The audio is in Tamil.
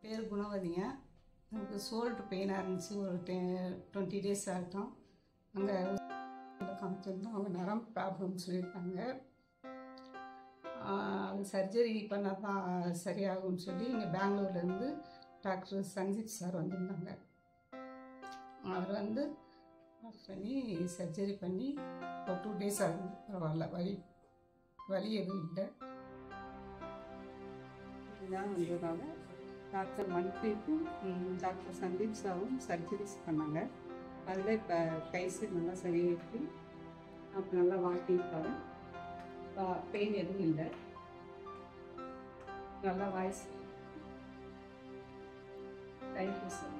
பேர் குணவதிங்க. எனக்கு ஷோல்டர் பெயினாக இருந்துச்சு. ஒரு 20 டேஸ் ஆகட்டும். அங்கே காமிச்சிருந்தோம். அவங்க நரம்பு ப்ராப்ளம்னு சொல்லியிருக்காங்க. அது சர்ஜரி பண்ணால் தான் சரியாகும்னு சொல்லி இங்கே பெங்களூர்லேருந்து டாக்டர் சஞ்சித் சார் வந்திருந்தாங்க. அவர் வந்து பண்ணி சர்ஜரி பண்ணி ஒரு 2 டேஸ் ஆகும். பரவாயில்ல, வலி எதுவும் இல்லை. இதுதான் வந்ததுனால டாக்டர் மன்பிரீத்தும் டாக்டர் சந்தீப் சாரும் சர்ஜரிஸ் பண்ணாங்க. அதில் இப்போ கைஸு நல்லா சரியாயிருக்கு. அப்புறம் நல்லா வாக்கியிருப்பாரு. பெயின் எதுவும் இல்லை. நல்லா வாய்ஸ். Thank you sir.